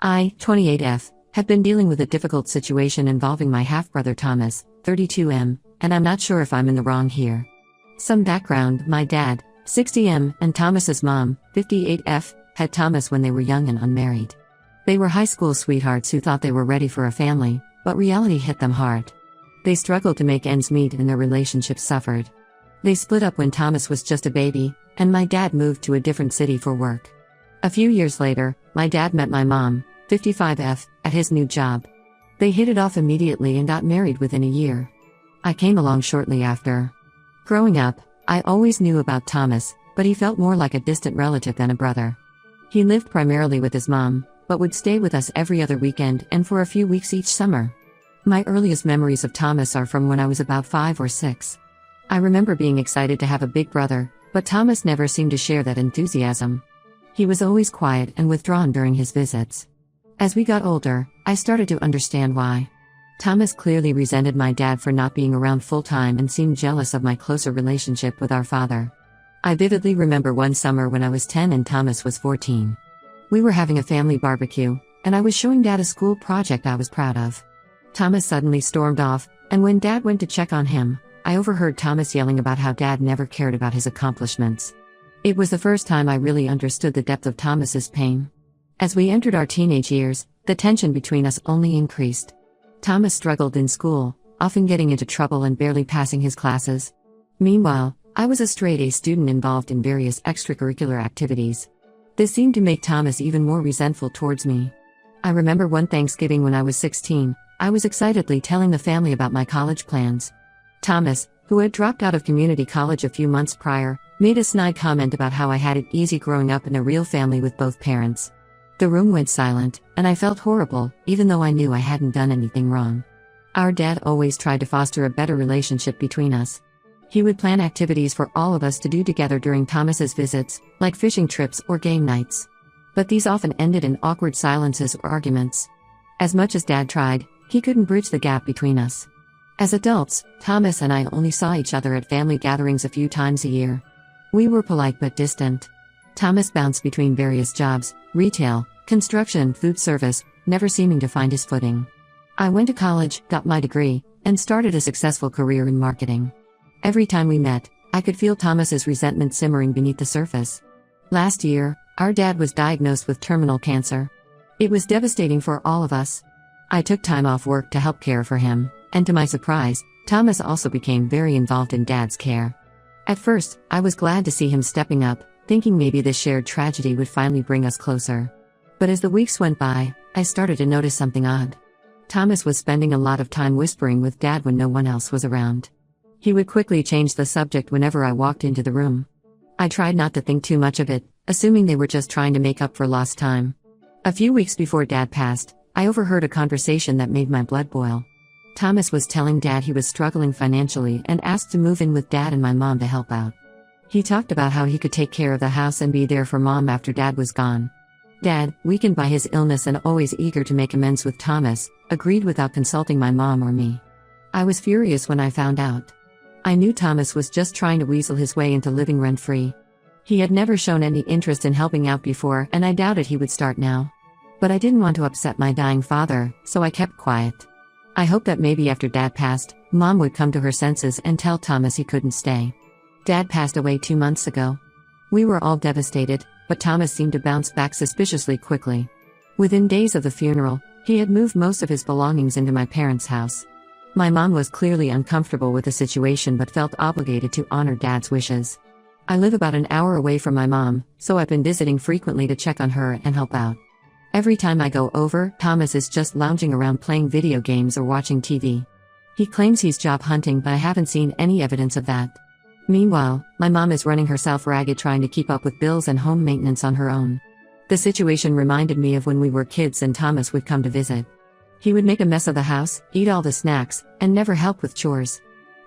I, 28F, have been dealing with a difficult situation involving my half-brother Thomas, 32M, and I'm not sure if I'm in the wrong here. Some background: my dad, 60M, and Thomas's mom, 58F, had Thomas when they were young and unmarried. They were high school sweethearts who thought they were ready for a family, but reality hit them hard. They struggled to make ends meet and their relationship suffered. They split up when Thomas was just a baby, and my dad moved to a different city for work. A few years later, my dad met my mom, 55F, at his new job. They hit it off immediately and got married within a year. I came along shortly after. Growing up, I always knew about Thomas, but he felt more like a distant relative than a brother. He lived primarily with his mom, but would stay with us every other weekend and for a few weeks each summer. My earliest memories of Thomas are from when I was about 5 or 6. I remember being excited to have a big brother, but Thomas never seemed to share that enthusiasm. He was always quiet and withdrawn during his visits. As we got older, I started to understand why. Thomas clearly resented my dad for not being around full-time and seemed jealous of my closer relationship with our father. I vividly remember one summer when I was 10 and Thomas was 14. We were having a family barbecue, and I was showing Dad a school project I was proud of. Thomas suddenly stormed off, and when Dad went to check on him, I overheard Thomas yelling about how Dad never cared about his accomplishments. It was the first time I really understood the depth of Thomas's pain. As we entered our teenage years, the tension between us only increased. Thomas struggled in school, often getting into trouble and barely passing his classes. Meanwhile, I was a straight-A student involved in various extracurricular activities. This seemed to make Thomas even more resentful towards me. I remember one Thanksgiving when I was 16, I was excitedly telling the family about my college plans. Thomas, who had dropped out of community college a few months prior, made a snide comment about how I had it easy growing up in a real family with both parents. The room went silent, and I felt horrible, even though I knew I hadn't done anything wrong. Our dad always tried to foster a better relationship between us. He would plan activities for all of us to do together during Thomas's visits, like fishing trips or game nights. But these often ended in awkward silences or arguments. As much as Dad tried, he couldn't bridge the gap between us. As adults, Thomas and I only saw each other at family gatherings a few times a year. We were polite but distant. Thomas bounced between various jobs, retail, construction, food service, never seeming to find his footing. I went to college, got my degree, and started a successful career in marketing. Every time we met, I could feel Thomas's resentment simmering beneath the surface. Last year, our dad was diagnosed with terminal cancer. It was devastating for all of us. I took time off work to help care for him, and to my surprise, Thomas also became very involved in Dad's care. At first, I was glad to see him stepping up, thinking maybe this shared tragedy would finally bring us closer. But as the weeks went by, I started to notice something odd. Thomas was spending a lot of time whispering with Dad when no one else was around. He would quickly change the subject whenever I walked into the room. I tried not to think too much of it, assuming they were just trying to make up for lost time. A few weeks before Dad passed, I overheard a conversation that made my blood boil. Thomas was telling Dad he was struggling financially and asked to move in with Dad and my mom to help out. He talked about how he could take care of the house and be there for Mom after Dad was gone. Dad, weakened by his illness and always eager to make amends with Thomas, agreed without consulting my mom or me. I was furious when I found out. I knew Thomas was just trying to weasel his way into living rent-free. He had never shown any interest in helping out before, and I doubted he would start now. But I didn't want to upset my dying father, so I kept quiet. I hoped that maybe after Dad passed, Mom would come to her senses and tell Thomas he couldn't stay. Dad passed away 2 months ago. We were all devastated, but Thomas seemed to bounce back suspiciously quickly. Within days of the funeral, he had moved most of his belongings into my parents' house. My mom was clearly uncomfortable with the situation but felt obligated to honor Dad's wishes. I live about an hour away from my mom, so I've been visiting frequently to check on her and help out. Every time I go over, Thomas is just lounging around playing video games or watching TV. He claims he's job hunting, but I haven't seen any evidence of that. Meanwhile, my mom is running herself ragged trying to keep up with bills and home maintenance on her own. The situation reminded me of when we were kids and Thomas would come to visit. He would make a mess of the house, eat all the snacks, and never help with chores.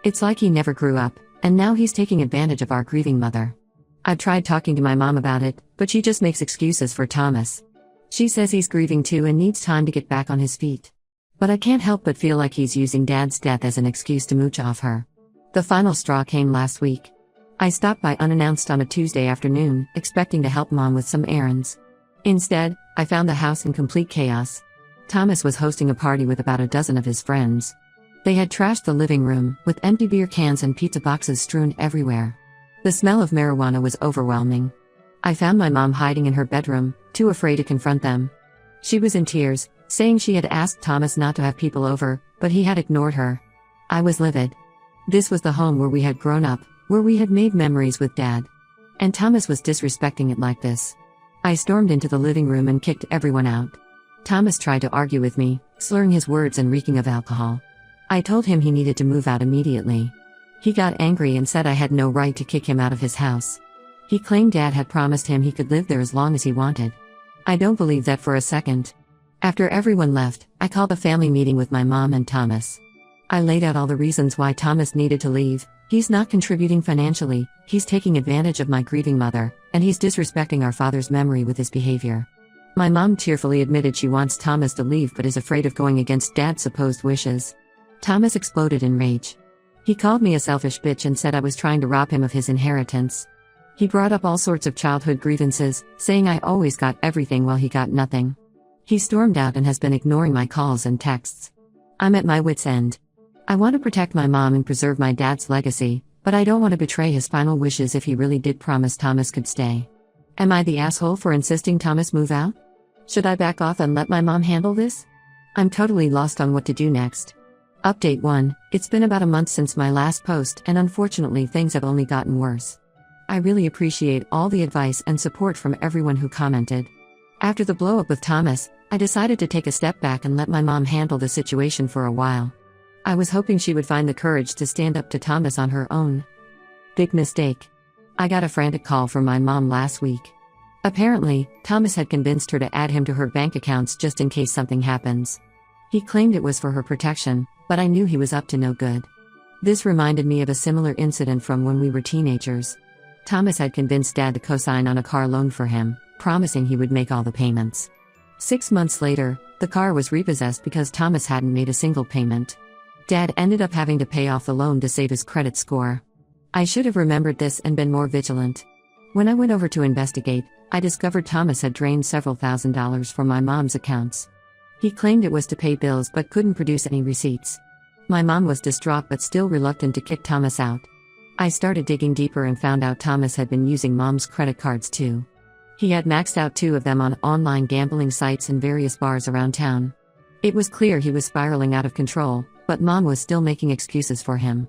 It's like he never grew up, and now he's taking advantage of our grieving mother. I've tried talking to my mom about it, but she just makes excuses for Thomas. She says he's grieving too and needs time to get back on his feet. But I can't help but feel like he's using Dad's death as an excuse to mooch off her. The final straw came last week. I stopped by unannounced on a Tuesday afternoon, expecting to help Mom with some errands. Instead, I found the house in complete chaos. Thomas was hosting a party with about a dozen of his friends. They had trashed the living room, with empty beer cans and pizza boxes strewn everywhere. The smell of marijuana was overwhelming. I found my mom hiding in her bedroom, too afraid to confront them. She was in tears, saying she had asked Thomas not to have people over, but he had ignored her. I was livid. This was the home where we had grown up, where we had made memories with Dad. And Thomas was disrespecting it like this. I stormed into the living room and kicked everyone out. Thomas tried to argue with me, slurring his words and reeking of alcohol. I told him he needed to move out immediately. He got angry and said I had no right to kick him out of his house. He claimed Dad had promised him he could live there as long as he wanted. I don't believe that for a second. After everyone left, I called a family meeting with my mom and Thomas. I laid out all the reasons why Thomas needed to leave. He's not contributing financially, he's taking advantage of my grieving mother, and he's disrespecting our father's memory with his behavior. My mom tearfully admitted she wants Thomas to leave but is afraid of going against Dad's supposed wishes. Thomas exploded in rage. He called me a selfish bitch and said I was trying to rob him of his inheritance. He brought up all sorts of childhood grievances, saying I always got everything while he got nothing. He stormed out and has been ignoring my calls and texts. I'm at my wit's end. I want to protect my mom and preserve my dad's legacy, but I don't want to betray his final wishes if he really did promise Thomas could stay. Am I the asshole for insisting Thomas move out? Should I back off and let my mom handle this? I'm totally lost on what to do next. Update 1, it's been about a month since my last post and unfortunately things have only gotten worse. I really appreciate all the advice and support from everyone who commented. After the blow-up with Thomas, I decided to take a step back and let my mom handle the situation for a while. I was hoping she would find the courage to stand up to Thomas on her own. Big mistake. I got a frantic call from my mom last week. Apparently, Thomas had convinced her to add him to her bank accounts just in case something happens. He claimed it was for her protection, but I knew he was up to no good. This reminded me of a similar incident from when we were teenagers. Thomas had convinced Dad to co-sign on a car loan for him, promising he would make all the payments. 6 months later, the car was repossessed because Thomas hadn't made a single payment. Dad ended up having to pay off the loan to save his credit score. I should have remembered this and been more vigilant. When I went over to investigate, I discovered Thomas had drained several $1,000s from my mom's accounts. He claimed it was to pay bills but couldn't produce any receipts. My mom was distraught but still reluctant to kick Thomas out. I started digging deeper and found out Thomas had been using mom's credit cards too. He had maxed out 2 of them on online gambling sites and various bars around town. It was clear he was spiraling out of control, but mom was still making excuses for him.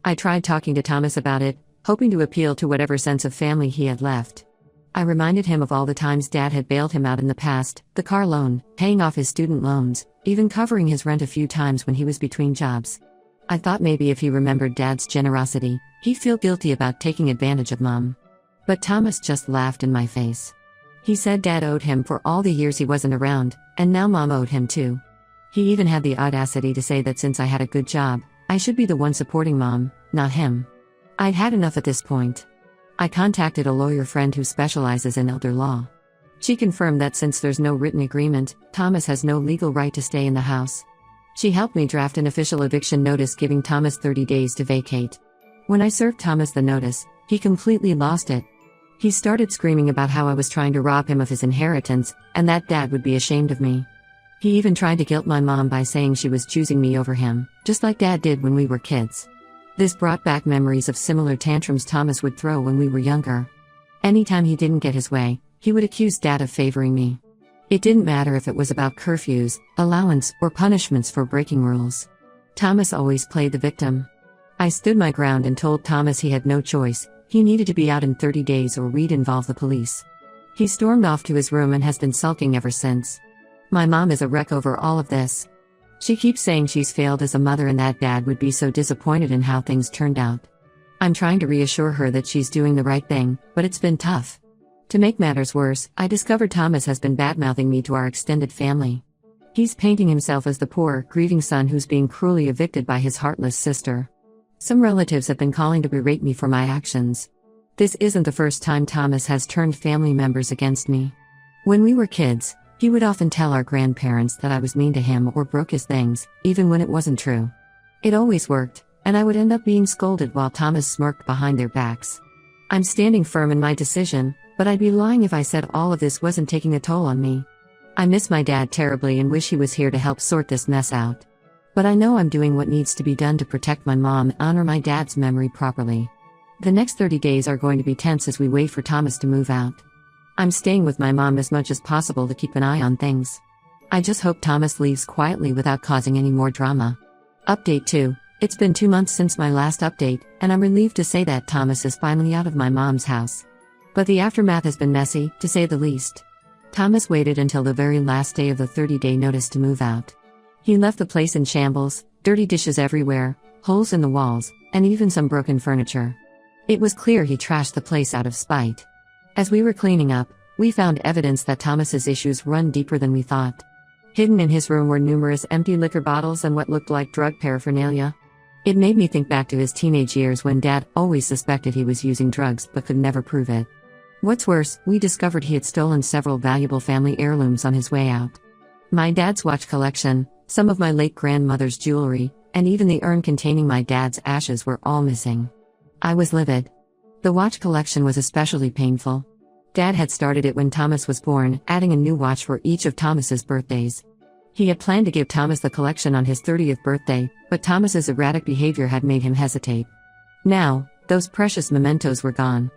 I tried talking to Thomas about it, hoping to appeal to whatever sense of family he had left. I reminded him of all the times Dad had bailed him out in the past, the car loan, paying off his student loans, even covering his rent a few times when he was between jobs. I thought maybe if he remembered Dad's generosity, he'd feel guilty about taking advantage of Mom. But Thomas just laughed in my face. He said Dad owed him for all the years he wasn't around, and now Mom owed him too. He even had the audacity to say that since I had a good job, I should be the one supporting Mom, not him. I'd had enough at this point. I contacted a lawyer friend who specializes in elder law. She confirmed that since there's no written agreement, Thomas has no legal right to stay in the house. She helped me draft an official eviction notice giving Thomas 30 days to vacate. When I served Thomas the notice, he completely lost it. He started screaming about how I was trying to rob him of his inheritance, and that Dad would be ashamed of me. He even tried to guilt my mom by saying she was choosing me over him, just like Dad did when we were kids. This brought back memories of similar tantrums Thomas would throw when we were younger. Anytime he didn't get his way, he would accuse Dad of favoring me. It didn't matter if it was about curfews, allowance, or punishments for breaking rules. Thomas always played the victim. I stood my ground and told Thomas he had no choice, he needed to be out in 30 days or we'd involve the police. He stormed off to his room and has been sulking ever since. My mom is a wreck over all of this. She keeps saying she's failed as a mother and that Dad would be so disappointed in how things turned out. I'm trying to reassure her that she's doing the right thing, but it's been tough. To make matters worse, I discovered Thomas has been badmouthing me to our extended family. He's painting himself as the poor, grieving son who's being cruelly evicted by his heartless sister. Some relatives have been calling to berate me for my actions. This isn't the first time Thomas has turned family members against me. When we were kids, he would often tell our grandparents that I was mean to him or broke his things, even when it wasn't true. It always worked, and I would end up being scolded while Thomas smirked behind their backs. I'm standing firm in my decision, But I'd be lying if I said all of this wasn't taking a toll on me. I miss my dad terribly and wish he was here to help sort this mess out. But I know I'm doing what needs to be done to protect my mom and honor my dad's memory properly. The next 30 days are going to be tense as we wait for Thomas to move out. I'm staying with my mom as much as possible to keep an eye on things. I just hope Thomas leaves quietly without causing any more drama. Update 2. It's been 2 months since my last update, and I'm relieved to say that Thomas is finally out of my mom's house. But the aftermath has been messy, to say the least. Thomas waited until the very last day of the 30-day notice to move out. He left the place in shambles, dirty dishes everywhere, holes in the walls, and even some broken furniture. It was clear he trashed the place out of spite. As we were cleaning up, we found evidence that Thomas's issues run deeper than we thought. Hidden in his room were numerous empty liquor bottles and what looked like drug paraphernalia. It made me think back to his teenage years when Dad always suspected he was using drugs but could never prove it. What's worse, we discovered he had stolen several valuable family heirlooms on his way out. My dad's watch collection, some of my late grandmother's jewelry, and even the urn containing my dad's ashes were all missing. I was livid. The watch collection was especially painful. Dad had started it when Thomas was born, adding a new watch for each of Thomas's birthdays. He had planned to give Thomas the collection on his 30th birthday, but Thomas's erratic behavior had made him hesitate. Now, those precious mementos were gone.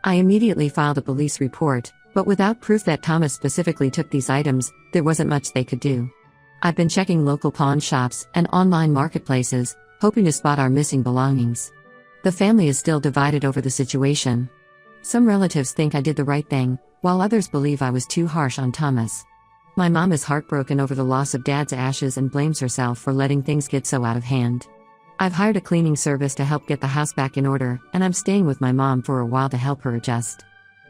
I immediately filed a police report, but without proof that Thomas specifically took these items, there wasn't much they could do. I've been checking local pawn shops and online marketplaces, hoping to spot our missing belongings. The family is still divided over the situation. Some relatives think I did the right thing, while others believe I was too harsh on Thomas. My mom is heartbroken over the loss of Dad's ashes and blames herself for letting things get so out of hand. I've hired a cleaning service to help get the house back in order, and I'm staying with my mom for a while to help her adjust.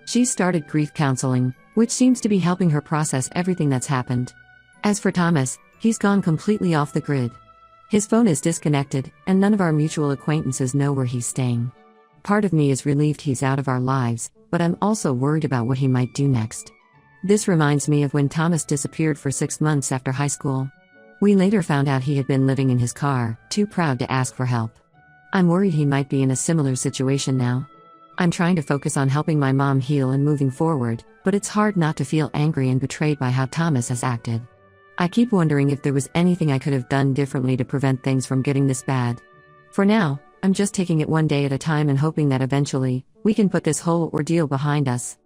She's started grief counseling, which seems to be helping her process everything that's happened. As for Thomas, he's gone completely off the grid. His phone is disconnected, and none of our mutual acquaintances know where he's staying. Part of me is relieved he's out of our lives, but I'm also worried about what he might do next. This reminds me of when Thomas disappeared for 6 months after high school. We later found out he had been living in his car, too proud to ask for help. I'm worried he might be in a similar situation now. I'm trying to focus on helping my mom heal and moving forward, but it's hard not to feel angry and betrayed by how Thomas has acted. I keep wondering if there was anything I could have done differently to prevent things from getting this bad. For now, I'm just taking it one day at a time and hoping that eventually, we can put this whole ordeal behind us.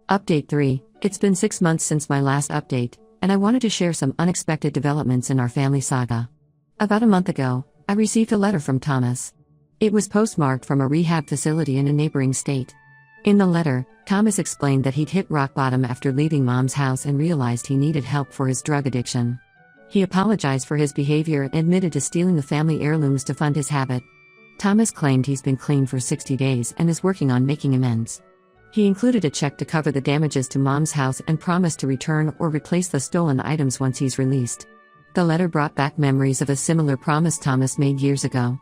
Update 3. It's been 6 months since my last update, and I wanted to share some unexpected developments in our family saga. About a month ago, I received a letter from Thomas. It was postmarked from a rehab facility in a neighboring state. In the letter, Thomas explained that he'd hit rock bottom after leaving Mom's house and realized he needed help for his drug addiction. He apologized for his behavior and admitted to stealing the family heirlooms to fund his habit. Thomas claimed he's been clean for 60 days and is working on making amends. He included a check to cover the damages to Mom's house and promised to return or replace the stolen items once he's released. The letter brought back memories of a similar promise Thomas made years ago.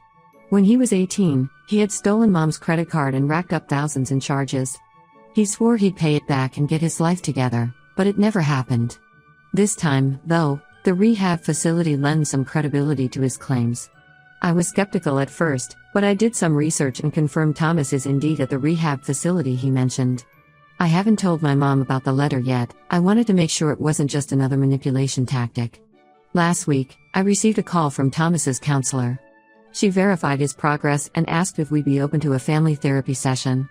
When he was 18, he had stolen Mom's credit card and racked up thousands in charges. He swore he'd pay it back and get his life together, but it never happened. This time, though, the rehab facility lent some credibility to his claims. I was skeptical at first, but I did some research and confirmed Thomas is indeed at the rehab facility he mentioned. I haven't told my mom about the letter yet. I wanted to make sure it wasn't just another manipulation tactic. Last week, I received a call from Thomas's counselor. She verified his progress and asked if we'd be open to a family therapy session.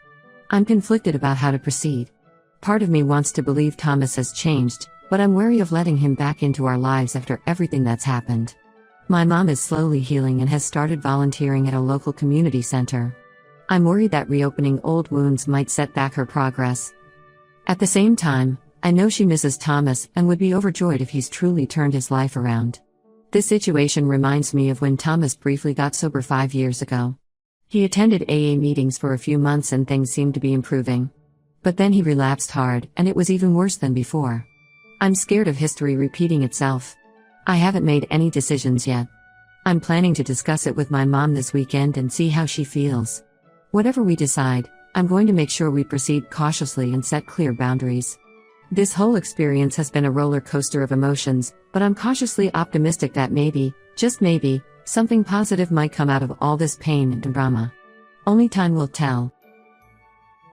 I'm conflicted about how to proceed. Part of me wants to believe Thomas has changed, but I'm wary of letting him back into our lives after everything that's happened. My mom is slowly healing and has started volunteering at a local community center. I'm worried that reopening old wounds might set back her progress. At the same time, I know she misses Thomas and would be overjoyed if he's truly turned his life around. This situation reminds me of when Thomas briefly got sober 5 years ago. He attended AA meetings for a few months and things seemed to be improving. But then he relapsed hard, and it was even worse than before. I'm scared of history repeating itself. I haven't made any decisions yet. I'm planning to discuss it with my mom this weekend and see how she feels. Whatever we decide, I'm going to make sure we proceed cautiously and set clear boundaries. This whole experience has been a roller coaster of emotions, but I'm cautiously optimistic that maybe, just maybe, something positive might come out of all this pain and drama. Only time will tell.